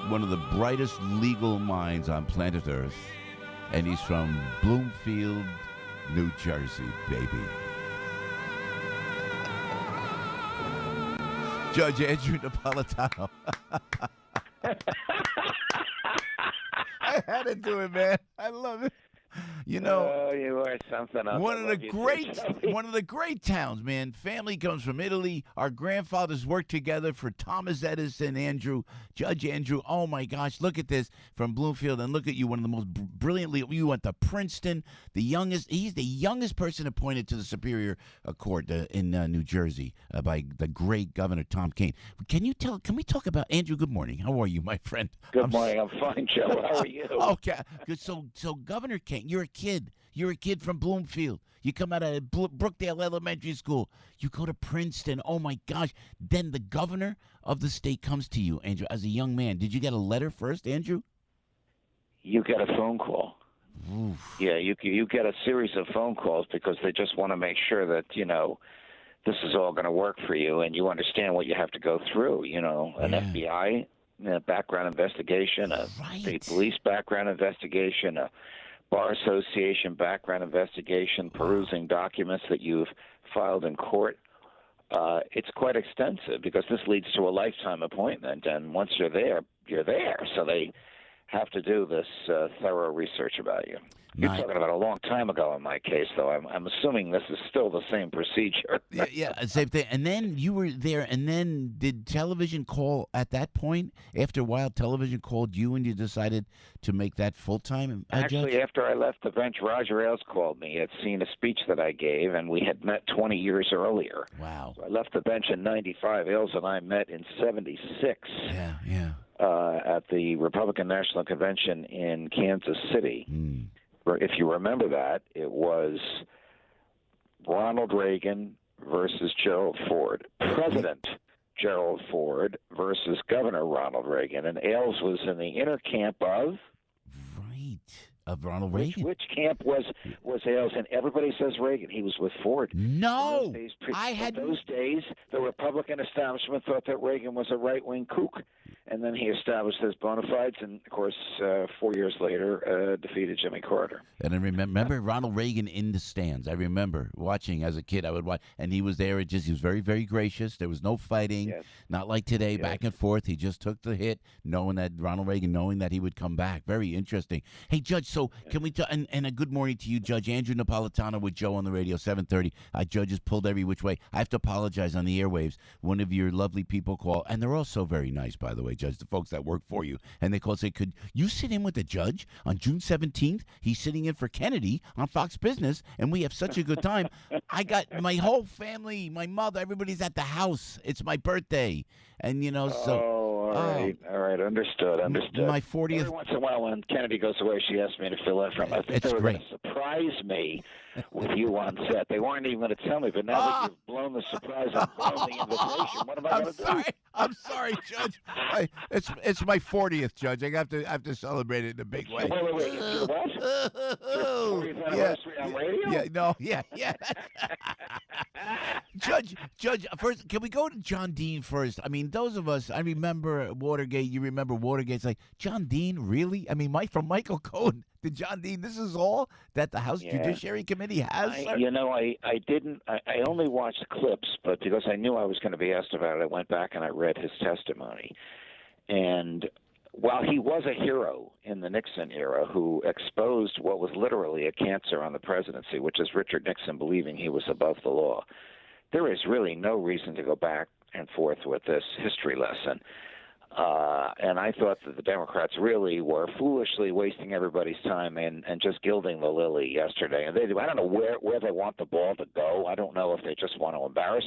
one of the brightest legal minds on planet Earth, and he's from Bloomfield, New Jersey, baby. Judge Andrew Napolitano. I had to do it, man. I love it. You know, you are something else. one of the great towns, man. Family comes from Italy. Our grandfathers worked together for Thomas Edison, Andrew, Judge Andrew. Oh my gosh, look at this from Bloomfield, and look at you, one of the most brilliantly. You went to Princeton, the youngest. He's the youngest person appointed to the Superior Court in New Jersey by the great Governor Tom Kean. Can we talk about Andrew? Good morning. How are you, my friend? Good morning. I'm fine, Joe. How are you? Okay, good. So Governor Kean. You're a kid. You're a kid from Bloomfield. You come out of Brookdale Elementary School. You go to Princeton. Oh, my gosh. Then the governor of the state comes to you, Andrew, as a young man. Did you get a letter first, Andrew? You get a phone call. Oof. Yeah, you get a series of phone calls because they just want to make sure that, this is all going to work for you and you understand what you have to go through, an FBI background investigation, a state police background investigation, a Bar Association background investigation, perusing documents that you've filed in court. It's quite extensive because this leads to a lifetime appointment, and once you're there, you're there. So they have to do this thorough research about you. You're talking about a long time ago in my case, though. I'm assuming this is still the same procedure. yeah, same thing. And then you were there, and then did television call at that point? After a while, television called you, and you decided to make that full-time, Actually, Judge? after I left the bench, Roger Ailes called me. He had seen a speech that I gave, and we had met 20 years earlier. Wow. So I left the bench in 95. Ailes and I met in 76. Yeah. At the Republican National Convention in Kansas City. Mm. If you remember that, it was Ronald Reagan versus Gerald Ford. President Gerald Ford versus Governor Ronald Reagan. And Ailes was in the inner camp of? Right. Of Ronald Reagan. Which camp was Ailes? And everybody says Reagan. He was with Ford. No. Those days, the Republican establishment thought that Reagan was a right-wing kook. And then he established his bona fides, and, of course, 4 years later, defeated Jimmy Carter. And I remember Ronald Reagan in the stands. I remember watching as a kid. I would watch, and he was there. He was very, very gracious. There was no fighting, not like today, back and forth. He just took the hit, knowing that he would come back. Very interesting. Hey, Judge, so can we and a good morning to you, Judge Andrew Napolitano with Joe on the radio, 7:30. Judges pulled every which way. I have to apologize on the airwaves. One of your lovely people called, and they're all so very nice, by the way, Judge, the folks that work for you. And they called and said, could you sit in with the judge on June 17th? He's sitting in for Kennedy on Fox Business, and we have such a good time. I got my whole family, my mother, everybody's at the house. It's my birthday. And, all right. Understood. My 40th. Every once in a while when Kennedy goes away, she asks me to fill in for him. I think they were going to surprise me with you on set. They weren't even going to tell me, but now that you've blown the surprise and blown the invitation, what am I going to do? I'm sorry, Judge. It's my 40th, Judge. I have to celebrate it in a big way. Wait. It's your what? Your 40th anniversary on radio? Yeah. Judge, first, can we go to John Dean first? I mean, those of us, I remember Watergate. You remember Watergate. It's like, John Dean, really? I mean, from Michael Cohen to John Dean, this is all that the House Judiciary Committee has? I didn't. I only watched clips, but because I knew I was going to be asked about it, I went back and I read his testimony. And while he was a hero in the Nixon era who exposed what was literally a cancer on the presidency, which is Richard Nixon believing he was above the law, there is really no reason to go back and forth with this history lesson. And I thought that the Democrats really were foolishly wasting everybody's time and just gilding the lily yesterday. And I don't know where they want the ball to go. I don't know if they just want to embarrass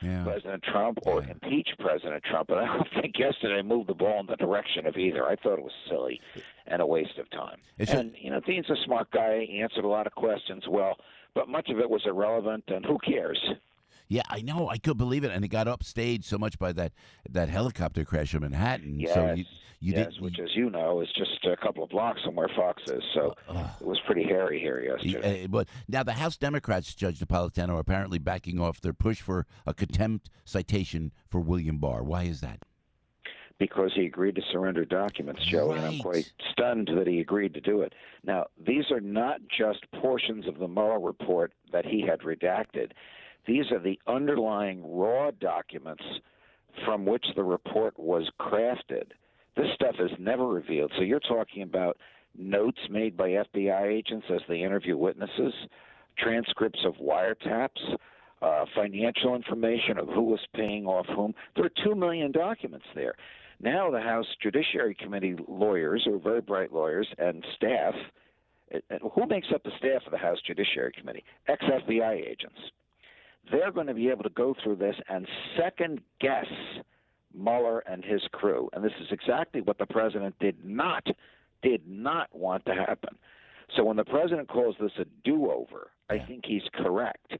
President Trump or impeach President Trump. But I don't think yesterday moved the ball in the direction of either. I thought it was silly and a waste of time. Dean's a smart guy. He answered a lot of questions well, but much of it was irrelevant, and who cares? Yeah, I know. I could believe it, and it got upstaged so much by that helicopter crash in Manhattan. Yes, so which, as you know, is just a couple of blocks from where Fox is. So it was pretty hairy here yesterday. But now the House Democrats, Judge Napolitano, are apparently backing off their push for a contempt citation for William Barr. Why is that? because he agreed to surrender documents, Joe, and I'm quite stunned that he agreed to do it. Now, these are not just portions of the Mueller report that he had redacted. These are the underlying raw documents from which the report was crafted. This stuff is never revealed. So you're talking about notes made by FBI agents as they interview witnesses, transcripts of wiretaps, financial information of who was paying off whom. There are 2 million documents there. Now the House Judiciary Committee lawyers, who are very bright lawyers, and staff, who makes up the staff of the House Judiciary Committee? Ex-FBI agents. They're going to be able to go through this and second-guess Mueller and his crew. And this is exactly what the president did not want to happen. So when the president calls this a do-over, I think he's correct.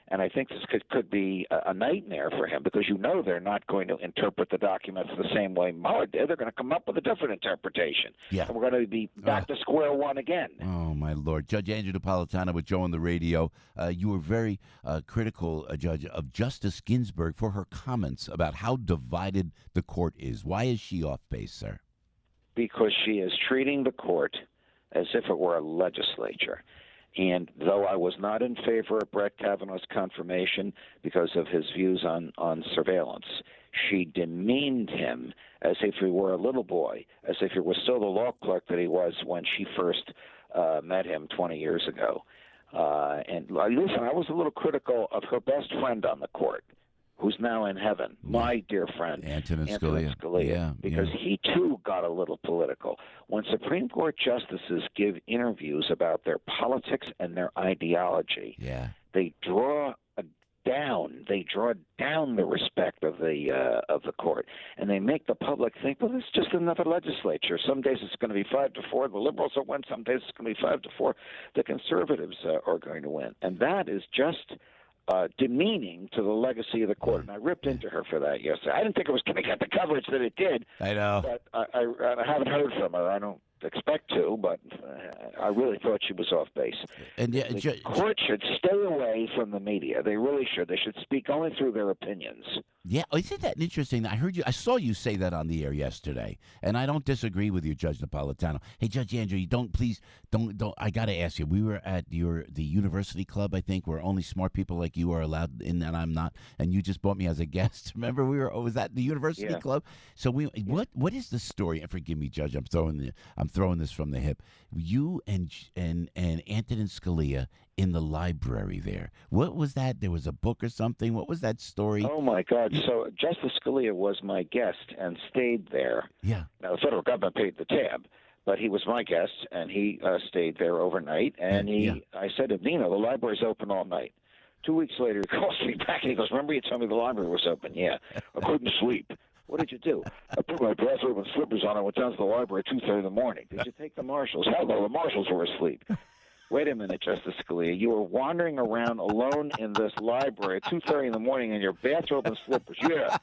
And I think this could be a nightmare for him, because they're not going to interpret the documents the same way Mueller did. They're going to come up with a different interpretation. Yeah. And we're going to be back to square one again. Oh, my Lord. Judge Andrew Napolitano with Joe on the radio. You were very critical, Judge, of Justice Ginsburg for her comments about how divided the court is. Why is she off base, sir? Because she is treating the court as if it were a legislature. And though I was not in favor of Brett Kavanaugh's confirmation because of his views on surveillance, she demeaned him as if he were a little boy, as if he were still the law clerk that he was when she first met him 20 years ago. And listen, I was a little critical of her best friend on the court, who's now in heaven, my dear friend, Antonin Scalia. Because he, too, got a little political. When Supreme Court justices give interviews about their politics and their ideology, they draw down the respect of the court, and they make the public think, well, it's just another legislature. Some days it's going to be 5-4, the liberals will win. Some days it's going to be 5-4, the conservatives are going to win. And that is just demeaning to the legacy of the court, and I ripped into her for that yesterday. I didn't think it was going to get the coverage that it did. I know. But I haven't heard from her. I don't expect to, but I really thought she was off base. And the court should stay away from the media. They really should. They should speak only through their opinions. Yeah, isn't that interesting? I saw you say that on the air yesterday, and I don't disagree with you, Judge Napolitano. Hey, Judge Andrew, please don't. I got to ask you. We were at the university club, I think, where only smart people like you are allowed in, and I'm not. And you just brought me as a guest. Remember, was that the university club? So what is the story? And forgive me, Judge, I'm throwing this from the hip. You and Antonin Scalia in the library there. What was that? There was a book or something? What was that story? Oh, my God. So Justice Scalia was my guest and stayed there. Yeah. Now, the federal government paid the tab, but he was my guest, and he stayed there overnight. And I said to him, the library's open all night. 2 weeks later, he calls me back, and he goes, remember you told me the library was open? Yeah. I couldn't sleep. What did you do? I put my bathrobe and slippers on and went down to the library at 2:30 in the morning. Did you take the marshals? Hell no, the marshals were asleep. Wait a minute, Justice Scalia. You were wandering around alone in this library at 2:30 in the morning in your bathrobe and slippers. Yeah.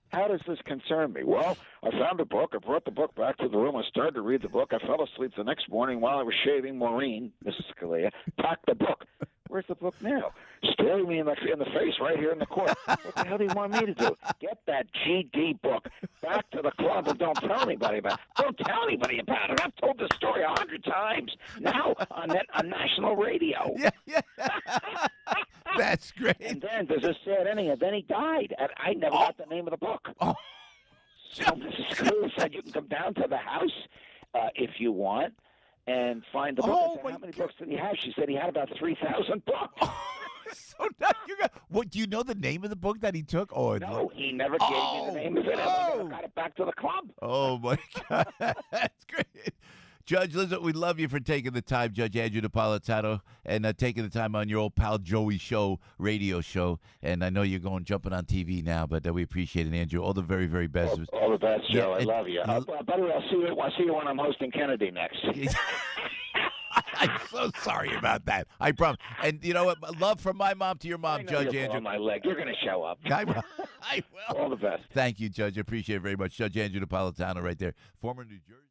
How does this concern me? Well, I found a book. I brought the book back to the room. I started to read the book. I fell asleep the next morning while I was shaving. Maureen, Mrs. Scalia, packed the book. Where's the book now? Staring me in the face right here in the court. What the hell do you want me to do? Get that GD book back to the club and don't tell anybody about it. Don't tell anybody about it. I've told this story 100 times now on national radio. Yeah. That's great. And then there's a sad ending, and then he died. And I never got the name of the book. Oh. So Mrs. Scalia said you can come down to the house if you want and find the book. I said, how many books did he have? She said he had about 3,000 books. So now what? Do you know the name of the book that he took? No, he never gave me the name of it. I never got it back to the club. Oh my God, that's great. Judge, listen, we love you for taking the time, Judge Andrew Napolitano, and taking the time on your old pal Joey radio show. And I know you're jumping on TV now, but we appreciate it, Andrew. All the very, very best. All the best, Joe. I love you. By the way, I'll see you when I'm hosting Kennedy next. I'm so sorry about that. I promise. And you know what? Love from my mom to your mom, Judge Andrew. On my leg. You're going to show up. I will. All the best. Thank you, Judge. I appreciate it very much. Judge Andrew Napolitano right there, former New Jersey.